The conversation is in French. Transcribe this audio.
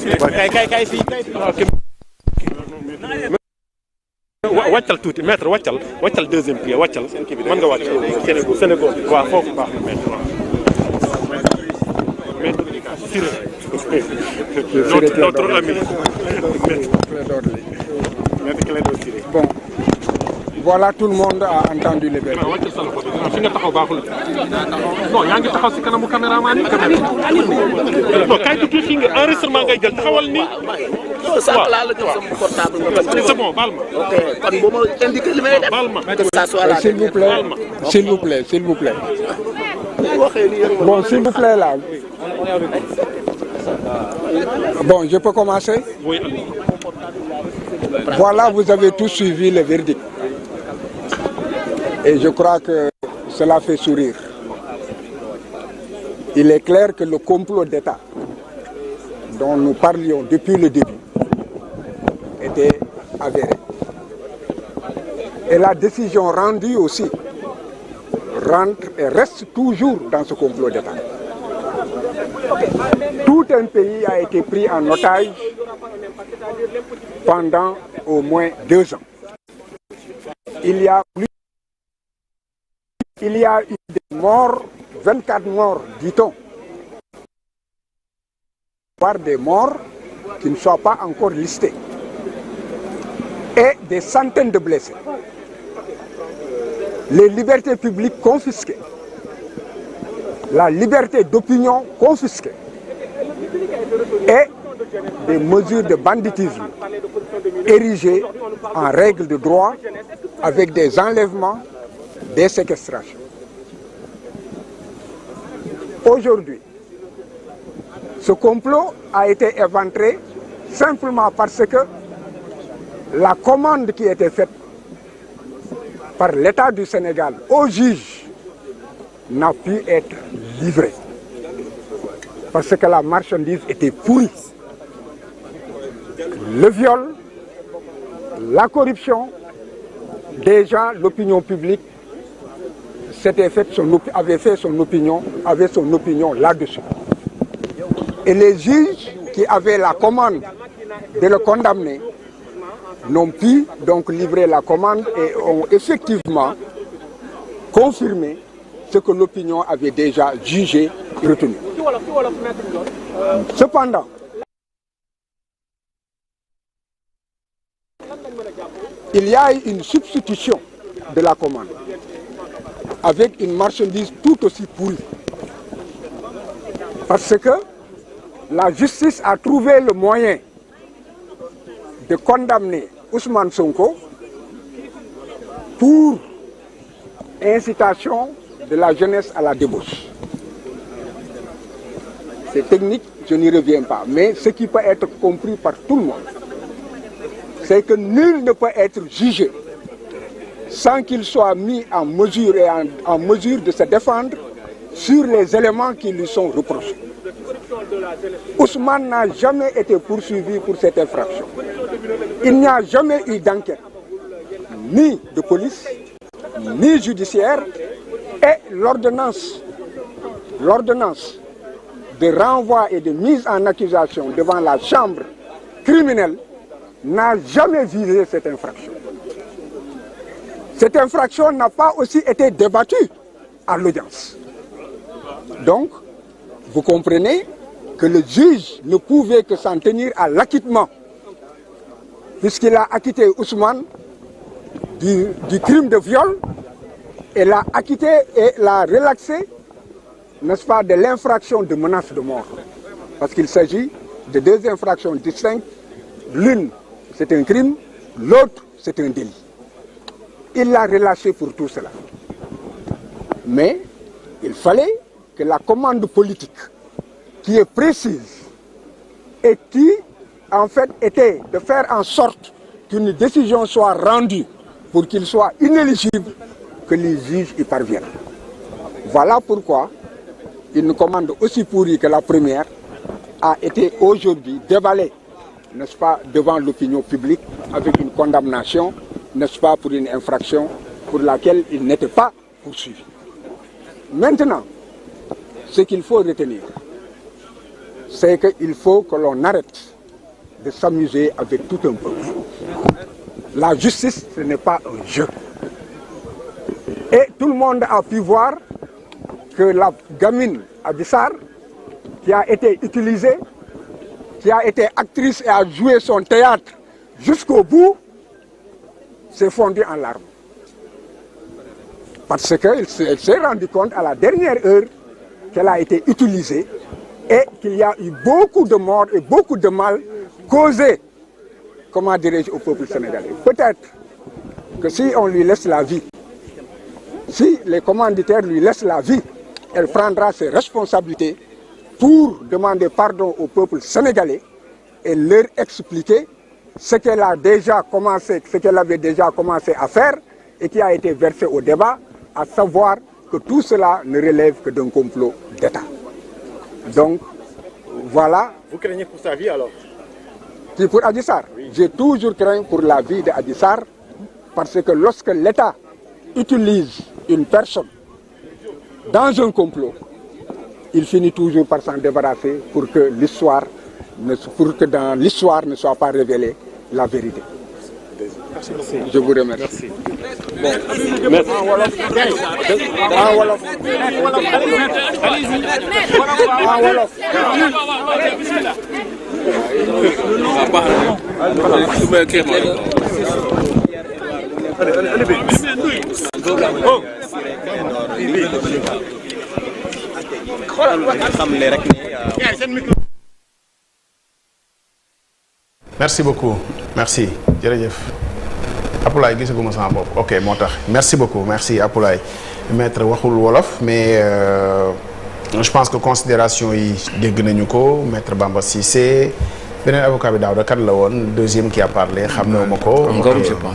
kay fii wàccal tuuti maître wàccal deuxième pied wàccal mën nga wàcc Sénégal waaw foofu baax na maître notre ami bon voilà, tout le monde a entendu les verdict. Non, yaa ngi taxaw ci kanamu caméraman yi non kay tuuti fi nga enregistrement ngay jël taxawal ni sànq laa la jox sama portable nga c'est bon baal ma ok kon bu ma indiqué li may def que ça soit là s'il vous plaît bon s'il vous plaît là bon je peux commencer. Oui. Voilà, vous avez tous suivi le verdict et je crois que cela fait sourire. Il est clair que le complot d'État dont nous parlions depuis le début était avéré. Et la décision rendue aussi rentre et reste toujours dans ce complot d'État. Tout un pays a été pris en otage pendant au moins 2 ans. Il y a eu des morts, 24 morts, dit-on. Voire des morts qui ne soient pas encore listés. Et des centaines de blessés. Les libertés publiques confisquées. La liberté d'opinion confisquée. Et des mesures de banditisme érigées en règle de droit avec des enlèvements, des séquestrations. Aujourd'hui, ce complot a été éventré simplement parce que la commande qui était faite par l'État du Sénégal au juge n'a pu être livrée. Parce que la marchandise était pourrie. Le viol, la corruption, déjà l'opinion publique avait son opinion là-dessus. Et les juges qui avaient la commande de le condamner n'ont pu donc livrer la commande et ont effectivement confirmé ce que l'opinion avait déjà jugé et retenu. Cependant, il y a eu une substitution de la commande avec une marchandise tout aussi pourrie. Parce que la justice a trouvé le moyen de condamner Ousmane Sonko pour incitation de la jeunesse à la débauche. C'est technique, je n'y reviens pas. Mais ce qui peut être compris par tout le monde, c'est que nul ne peut être jugé sans qu'il soit mis en mesure et en mesure de se défendre sur les éléments qui lui sont reprochés. Ousmane n'a jamais été poursuivi pour cette infraction. Il n'y a jamais eu d'enquête, ni de police, ni judiciaire, et l'ordonnance de renvoi et de mise en accusation devant la chambre criminelle n'a jamais visé cette infraction. Cette infraction n'a pas aussi été débattue à l'audience. Donc, vous comprenez que le juge ne pouvait que s'en tenir à l'acquittement, puisqu'il a acquitté Ousmane du crime de viol, et l'a acquitté et l'a relaxé, n'est-ce pas, de l'infraction de menace de mort. Parce qu'il s'agit de 2 infractions distinctes. L'une, c'est un crime, l'autre, c'est un délit. Il l'a relâché pour tout cela. Mais il fallait que la commande politique, qui est précise et qui, en fait, était de faire en sorte qu'une décision soit rendue pour qu'il soit inéligible, que les juges y parviennent. Voilà pourquoi une commande aussi pourrie que la première a été aujourd'hui dévalée, n'est-ce pas, devant l'opinion publique avec une condamnation, n'est-ce pas, pour une infraction pour laquelle il n'était pas poursuivi. Maintenant, ce qu'il faut retenir, c'est qu'il faut que l'on arrête de s'amuser avec tout un peuple. La justice, ce n'est pas un jeu. Et tout le monde a pu voir que la gamine Adji Sarr, qui a été utilisée, qui a été actrice et a joué son théâtre jusqu'au bout, s'est fondue en larmes. Parce qu'elle s'est rendu compte à la dernière heure qu'elle a été utilisée et qu'il y a eu beaucoup de morts et beaucoup de mal causé, comment dirais-je, au peuple sénégalais. Peut-être que si on lui laisse la vie, si les commanditaires lui laissent la vie, elle prendra ses responsabilités pour demander pardon au peuple sénégalais et leur expliquer ce qu'elle a déjà commencé, ce qu'elle avait déjà commencé à faire et qui a été versé au débat, à savoir que tout cela ne relève que d'un complot d'État. Donc, voilà. Vous craignez pour sa vie alors? Qui pour Adji Sarr? Oui. J'ai toujours craint pour la vie d'Adji Sarr parce que lorsque l'État utilise une personne dans un complot, il finit toujours par s'en débarrasser pour que dans l'histoire ne soit pas révélée la vérité. Merci. Je vous remercie. Bon. Merci. En wolof. Merci beaucoup merci jërëjëf Apulaay gisaguma sama bopp ok moo tax merci beaucoup merci Apulaay maître waxul wolof mais je pense que considération yi dégg nañu ko maître Bamba Cissé beneen avocat bi daaw da kan la woon deuxième qui a parlé xam na ma ko. Ngom je pense.